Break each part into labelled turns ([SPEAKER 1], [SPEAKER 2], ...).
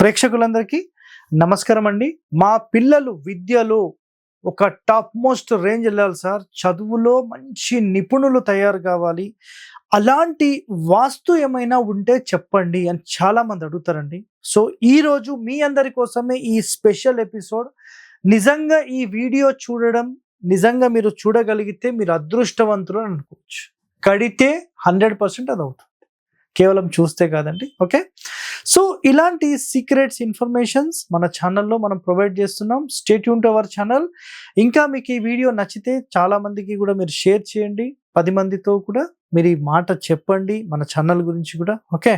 [SPEAKER 1] ప్రేక్షకులందరికీ నమస్కారం అండి. మా పిల్లలు విద్యలో ఒక టాప్ మోస్ట్ రేంజ్ వెళ్ళాలి సార్. చదువులో మంచి నిపుణులు తయారు కావాలి. అలాంటి వాస్తు ఏమైనా ఉంటే చెప్పండి అని చాలామంది అడుగుతారండి. సో ఈరోజు మీ అందరి కోసమే ఈ స్పెషల్ ఎపిసోడ్. నిజంగా ఈ వీడియో చూడడం, నిజంగా మీరు చూడగలిగితే మీరు అదృష్టవంతులు అని అనుకోవచ్చు. కడితే 100% అది అవుతుంది. కేవలం చూస్తే కాదండి. ఓకే, సో ఇలాంటి సీక్రెట్స్ ఇన్ఫర్మేషన్స్ మన ఛానల్లో మనం ప్రొవైడ్ చేస్తున్నాం. Stay tune to our channel. ఇంకా మీకు ఈ వీడియో నచ్చితే చాలా మందికి కూడా మీరు షేర్ చేయండి. 10 మందితో కూడా మీరు ఈ మాట చెప్పండి మన ఛానల్ గురించి కూడా. ఓకే,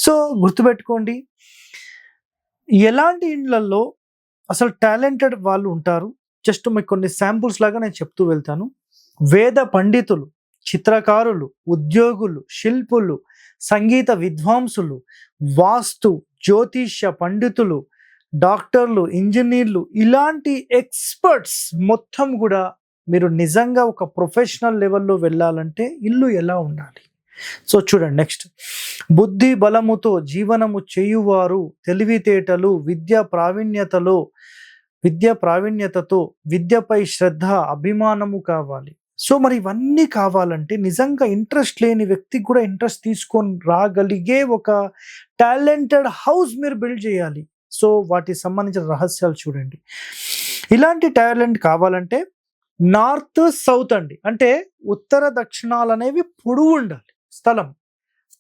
[SPEAKER 1] సో గుర్తుపెట్టుకోండి, ఎలాంటి ఇండ్లలో అసలు టాలెంటెడ్ వాళ్ళు ఉంటారు. జస్ట్ మీకు కొన్ని శాంపుల్స్ లాగా నేను చెప్తూ వెళ్తాను. వేద పండితులు, చిత్రకారులు, ఉద్యోగులు, శిల్పులు, సంగీత విద్వాంసులు, వాస్తు జ్యోతిష్య పండితులు, డాక్టర్లు, ఇంజనీర్లు, ఇలాంటి ఎక్స్పర్ట్స్ మొత్తం కూడా మీరు నిజంగా ఒక ప్రొఫెషనల్ లెవెల్లో వెళ్ళాలంటే ఇల్లు ఎలా ఉండాలి. సో చూడండి, నెక్స్ట్, బుద్ధి బలముతో జీవనము చేయువారు, తెలివితేటలు, విద్య ప్రావీణ్యతతో విద్యపై శ్రద్ధ, అభిమానము కావాలి. సో మరి ఇవన్నీ కావాలంటే నిజంగా ఇంట్రెస్ట్ లేని వ్యక్తికి కూడా ఇంట్రెస్ట్ తీసుకొని రాగలిగే ఒక టాలెంటెడ్ హౌస్ మీరు బిల్డ్ చేయాలి. సో వాటికి సంబంధించిన రహస్యాలు చూడండి. ఇలాంటి టాలెంట్ కావాలంటే నార్త్ సౌత్ అండి, అంటే ఉత్తర దక్షిణాలు అనేవి పొడవు ఉండాలి స్థలం,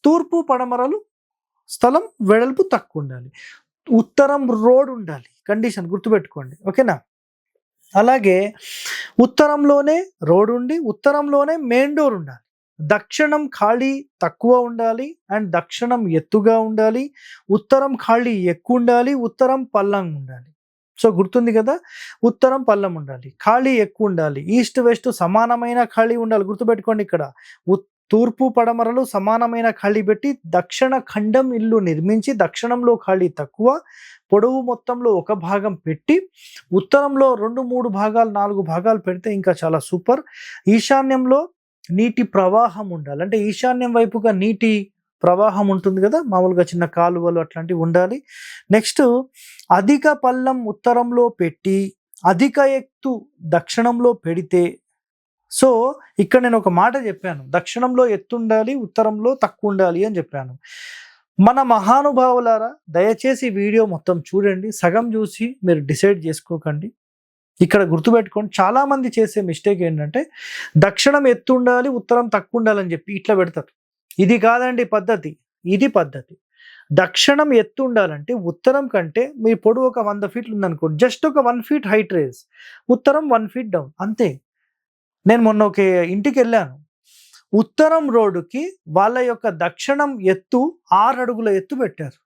[SPEAKER 1] తూర్పు పడమరలు స్థలం వెడల్పు తక్కువ ఉండాలి, ఉత్తరం రోడ్ ఉండాలి. కండిషన్ గుర్తుపెట్టుకోండి, ఓకేనా. అలాగే ఉత్తరంలోనే రోడ్ ఉండి ఉత్తరంలోనే మెయిన్ డోర్ ఉండాలి. దక్షిణం ఖాళీ తక్కువ ఉండాలి అండ్ దక్షిణం ఎత్తుగా ఉండాలి. ఉత్తరం ఖాళీ ఎక్కువ ఉండాలి, ఉత్తరం పల్లం ఉండాలి. సో గుర్తుంది కదా, ఉత్తరం పల్లం ఉండాలి, ఖాళీ ఎక్కువ ఉండాలి, ఈస్ట్ వెస్ట్ సమానమైన ఖాళీ ఉండాలి. గుర్తుపెట్టుకోండి, ఇక్కడ తూర్పు పడమరలు సమానమైన ఖాళీ పెట్టి దక్షిణ ఖండం ఇల్లు నిర్మించి దక్షిణంలో ఖాళీ తక్కువ, పొడవు మొత్తంలో ఒక భాగం పెట్టి ఉత్తరంలో 2-3 భాగాలు 4 భాగాలు పెడితే ఇంకా చాలా సూపర్. ఈశాన్యంలో నీటి ప్రవాహం ఉండాలి, అంటే ఈశాన్యం వైపుగా నీటి ప్రవాహం ఉంటుంది కదా, మామూలుగా చిన్న కాలువలు అట్లాంటివి ఉండాలి. నెక్స్ట్, అధిక పల్లం ఉత్తరంలో పెట్టి అధిక ఎత్తు దక్షిణంలో పెడితే. సో ఇక్కడ నేను ఒక మాట చెప్పాను, దక్షిణంలో ఎత్తు ఉండాలి, ఉత్తరంలో తక్కువ ఉండాలి అని చెప్పాను. మన మహానుభావులారా, దయచేసి వీడియో మొత్తం చూడండి. సగం చూసి మీరు డిసైడ్ చేసుకోకండి. ఇక్కడ గుర్తుపెట్టుకోండి, చాలా మంది చేసే మిస్టేక్ ఏంటంటే దక్షిణం ఎత్తు ఉండాలి, ఉత్తరం తక్కువ ఉండాలని చెప్పి ఇట్లా పెడతారు. ఇది కాదండి పద్ధతి, ఇది పద్ధతి. దక్షిణం ఎత్తు ఉండాలంటే ఉత్తరం కంటే మీ పొడవు ఒక 100 ఫీట్లు ఉందనుకోండి, జస్ట్ ఒక 1 ఫీట్ హైట్ రేజ్, ఉత్తరం 1 ఫీట్ డౌన్, అంతే. నేను మొన్న ఒక ఇంటికి వెళ్ళాను, ఉత్తరం రోడ్డుకి వాళ్ళ యొక్క దక్షిణం ఎత్తు 6 అడుగుల ఎత్తు పెట్టారు.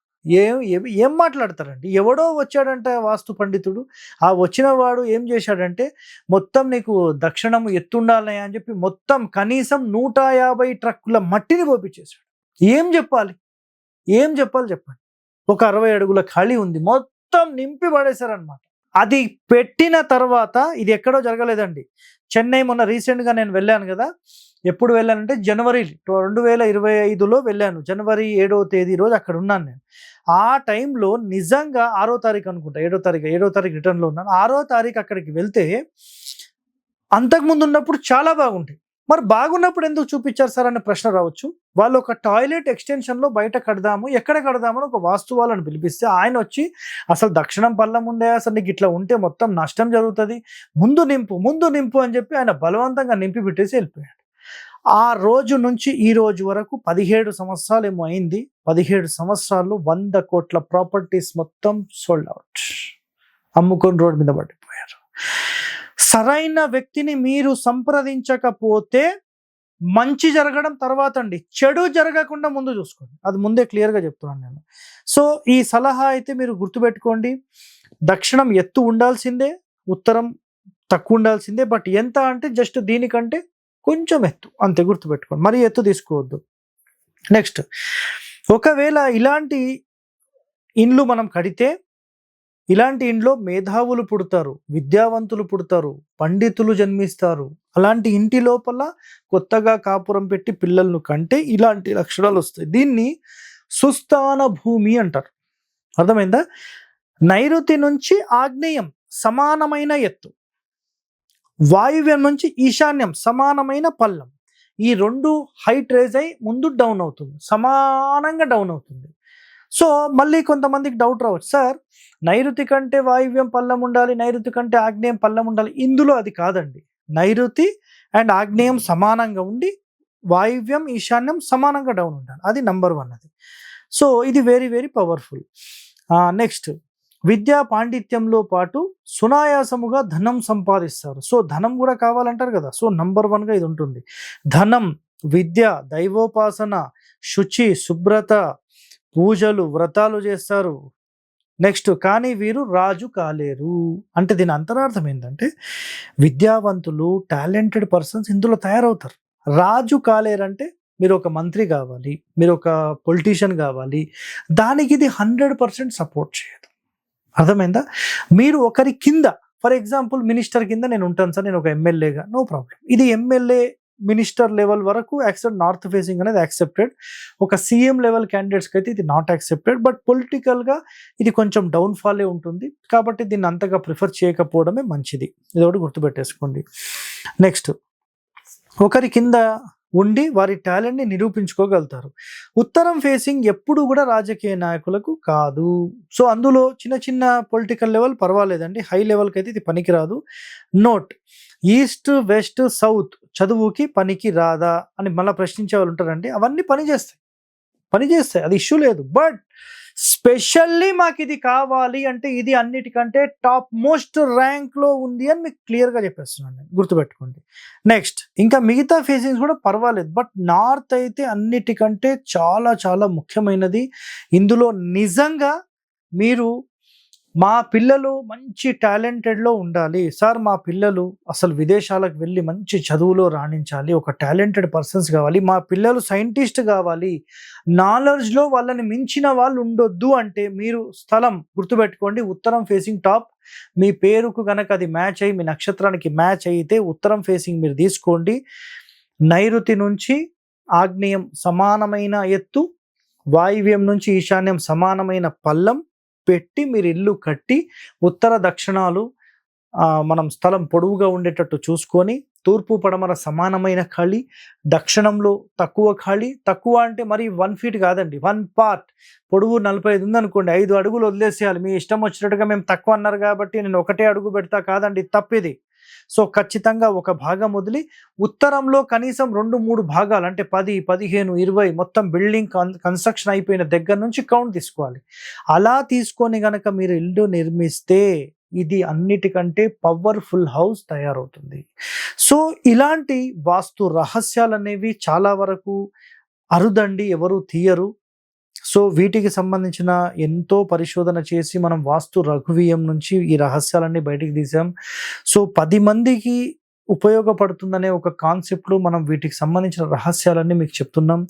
[SPEAKER 1] ఏం మాట్లాడతారండి. ఎవడో వచ్చాడంటే వాస్తు పండితుడు, ఆ వచ్చిన వాడు ఏం చేశాడంటే మొత్తం నీకు దక్షిణం ఎత్తు ఉండాలి అని చెప్పి మొత్తం కనీసం 150 ట్రక్కుల మట్టిని పోపించేశాడు. ఏం చెప్పాలి చెప్పండి. ఒక 60 అడుగుల ఖాళీ ఉంది, మొత్తం నింపి పడేశారనమాట. అది పెట్టిన తర్వాత, ఇది ఎక్కడో జరగలేదండి, చెన్నై మొన్న రీసెంట్గా నేను వెళ్ళాను కదా. ఎప్పుడు వెళ్ళానంటే జనవరి 2025లో వెళ్ళాను. జనవరి 7వ తేదీ రోజు అక్కడ ఉన్నాను నేను. ఆ టైంలో నిజంగా 6వ తారీఖు అనుకుంటా, 7వ తారీఖు రిటర్న్లో ఉన్నాను. 6వ తారీఖు అక్కడికి వెళ్తే అంతకుముందు ఉన్నప్పుడు చాలా బాగుంటాయి, మరి బాగున్నప్పుడు ఎందుకు చూపించారు సార్ అనే ప్రశ్న రావచ్చు. వాళ్ళు ఒక టాయిలెట్ ఎక్స్టెన్షన్లో బయట కడదాము, ఎక్కడ కడదామని ఒక వాస్తు వాళ్ళని పిలిపిస్తే ఆయన వచ్చి అసలు దక్షిణం పల్లం ఉందే, అసలు నీకు ఇట్లా ఉంటే మొత్తం నష్టం జరుగుతుంది, ముందు నింపు అని చెప్పి ఆయన బలవంతంగా నింపి పెట్టేసి వెళ్ళిపోయాడు. ఆ రోజు నుంచి ఈ రోజు వరకు 17 సంవత్సరాలు ఏమో అయింది. 17 సంవత్సరాల్లో 100 కోట్ల ప్రాపర్టీస్ మొత్తం సోల్డ్ అవుట్, అమ్ముకొని రోడ్డు మీద పడిపోయారు. సరైన వ్యక్తిని మీరు సంప్రదించకపోతే మంచి జరగడం తర్వాత అండి, చెడు జరగకుండా ముందు చూసుకోండి. అది ముందే క్లియర్గా చెప్తున్నాను నేను. సో ఈ సలహా అయితే మీరు గుర్తుపెట్టుకోండి, దక్షిణం ఎత్తు ఉండాల్సిందే, ఉత్తరం తక్కువ ఉండాల్సిందే. బట్ ఎంత అంటే జస్ట్ దీనికంటే కొంచెం ఎత్తు, అంతే, గుర్తుపెట్టుకోండి, మరీ ఎత్తు తీసుకోవద్దు. నెక్స్ట్, ఒకవేళ ఇలాంటి ఇండ్లు మనం కడితే, ఇలాంటి ఇంట్లో మేధావులు పుడతారు, విద్యావంతులు పుడతారు, పండితులు జన్మిస్తారు. అలాంటి ఇంటి లోపల కొత్తగా కాపురం పెట్టి పిల్లలను కంటే ఇలాంటి లక్షణాలు వస్తాయి. దీన్ని సుస్థాన భూమి అంటారు. అర్థమైందా? నైరుతి నుంచి ఆగ్నేయం సమానమైన ఎత్తు, వాయువ్యం నుంచి ఈశాన్యం సమానమైన పల్లం. ఈ 2 హైట్ రేజ్ అయ్యి ముందు డౌన్ అవుతుంది, సమానంగా డౌన్ అవుతుంది. సో మళ్ళీ కొంతమందికి డౌట్ రావచ్చు, సార్ నైరుతి కంటే వాయువ్యం పల్లం ఉండాలి, నైరుతి కంటే ఆగ్నేయం పల్లం ఉండాలి. ఇందులో అది కాదండి. నైరుతి అండ్ ఆగ్నేయం సమానంగా ఉండి వాయువ్యం ఈశాన్యం సమానంగా డౌన్ ఉండాలి. అది నంబర్ 1 అది. సో ఇది వెరీ వెరీ పవర్ఫుల్. నెక్స్ట్, విద్యా పాండిత్యంలో పాటు సునాయాసముగా ధనం సంపాదిస్తారు. సో ధనం కూడా కావాలంటారు కదా, సో నంబర్ 1గా ఇది ఉంటుంది. ధనం, విద్య, దైవోపాసన, శుచి, శుభ్రత, పూజలు, వ్రతాలు చేస్తారు. నెక్స్ట్, కానీ వీరు రాజు కాలేరు. అంటే దీని అంతరార్థం ఏంటంటే విద్యావంతులు, టాలెంటెడ్ పర్సన్స్ ఇందులో తయారవుతారు. రాజు కాలేరంటే మీరు ఒక మంత్రి కావాలి, మీరు ఒక పొలిటీషియన్ కావాలి, దానికి ఇది 100% సపోర్ట్ చేయదు. అర్థమైందా? మీరు ఒకరి కింద, ఫర్ ఎగ్జాంపుల్ మినిస్టర్ కింద నేను ఉంటాను సార్, నేను ఒక ఎమ్మెల్యేగా, నో ప్రాబ్లం. ఇది ఎమ్మెల్యే మినిస్టర్ లెవెల్ వరకు యాక్సెప్ట్, నార్త్ ఫేసింగ్ అనేది యాక్సెప్టెడ్. ఒక సీఎం లెవెల్ క్యాండిడేట్స్కి అయితే ఇది నాట్ యాక్సెప్టెడ్. బట్ పొలిటికల్గా ఇది కొంచెం డౌన్ఫాలే ఉంటుంది, కాబట్టి దీన్ని అంతగా ప్రిఫర్ చేయకపోవడమే మంచిది. ఇది ఒకటి గుర్తుపెట్టేసుకోండి. నెక్స్ట్, ఒకరి కింద ఉండి వారి టాలెంట్ని నిరూపించుకోగలుగుతారు. ఉత్తరం ఫేసింగ్ ఎప్పుడు కూడా రాజకీయ నాయకులకు కాదు. సో అందులో చిన్న చిన్న పొలిటికల్ లెవెల్ పర్వాలేదండి, హై లెవెల్కి అయితే ఇది పనికిరాదు. నోట్, ఈస్ట్, వెస్ట్, సౌత్ చదువుకి పనికి రాదా అని మళ్ళీ ప్రశ్నించే వాళ్ళు ఉంటారండి. అవన్నీ పనిచేస్తాయి, అది ఇష్యూ లేదు. బట్ స్పెషల్లీ మాకు ఇది కావాలి అంటే ఇది అన్నిటికంటే టాప్ మోస్ట్ ర్యాంక్లో ఉంది అని మీకు క్లియర్గా చెప్పేస్తున్నాను నేను, గుర్తుపెట్టుకోండి. నెక్స్ట్, ఇంకా మిగతా ఫేసింగ్స్ కూడా పర్వాలేదు, బట్ నార్త్ అయితే అన్నిటికంటే చాలా చాలా ముఖ్యమైనది. ఇందులో నిజంగా మీరు మా పిల్లలు మంచి టాలెంటెడ్లో ఉండాలి సార్, మా పిల్లలు అసలు విదేశాలకు వెళ్ళి మంచి చదువులో రాణించాలి, ఒక టాలెంటెడ్ పర్సన్స్ కావాలి, మా పిల్లలు సైంటిస్ట్ కావాలి, నాలెడ్జ్లో వాళ్ళని మించిన వాళ్ళు ఉండొద్దు అంటే మీరు స్థలం గుర్తుపెట్టుకోండి, ఉత్తరం ఫేసింగ్ టాప్. మీ పేరుకు కనుక అది మ్యాచ్ అయ్యి, మీ నక్షత్రానికి మ్యాచ్ అయితే ఉత్తరం ఫేసింగ్ మీరు తీసుకోండి. నైరుతి నుంచి ఆగ్నేయం సమానమైన ఎత్తు, వాయువ్యం నుంచి ఈశాన్యం సమానమైన పల్లం పెట్టి మీరు ఇల్లు కట్టి, ఉత్తర దక్షిణాలు మనం స్థలం పొడవుగా ఉండేటట్టు చూసుకొని, తూర్పు పడమర సమానమైన ఖాళీ, దక్షిణంలో తక్కువ ఖాళీ, తక్కువ అంటే మరి 1 ఫీట్ కాదండి, 1 పార్ట్. పొడవు 45 ఉందనుకోండి, 5 అడుగులు వదిలేసేయాలి. మీ ఇష్టం వచ్చినట్టుగా మేము తక్కువ అన్నారు కాబట్టి నేను 1 అడుగు పెడతా, కాదండి, తప్పిది. సో ఖచ్చితంగా ఒక భాగం వదిలి ఉత్తరంలో కనీసం 2-3 భాగాలు అంటే 10, 15, 20 మొత్తం బిల్డింగ్ కన్స్ట్రక్షన్ అయిపోయిన దగ్గర నుంచి కౌంట్ తీసుకోవాలి. అలా తీసుకొని గనక మీరు ఇల్లు నిర్మిస్తే ఇది అన్నిటికంటే పవర్ఫుల్ హౌస్ తయారవుతుంది. సో ఇలాంటి వాస్తు రహస్యాలు అనేవి చాలా వరకు అరుదండి, ఎవరు తీయరు. సో వీటికి సంబంధించిన ఎంతో పరిశోధన చేసి మనం వాస్తు రఘువీయం నుంచి ఈ రహస్యాలన్నీ బయటికి తీసాం. సో 10 మందికి ఉపయోగపడుతుందనే ఒక కాన్సెప్ట్లో మనం వీటికి సంబంధించిన రహస్యాలన్నీ మీకు చెప్తున్నాం.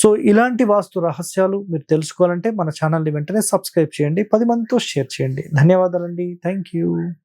[SPEAKER 1] సో ఇలాంటి వాస్తు రహస్యాలు మీరు తెలుసుకోవాలంటే మన ఛానల్ని వెంటనే సబ్స్క్రైబ్ చేయండి, 10 మందితో షేర్ చేయండి. ధన్యవాదాలండి. Thank you.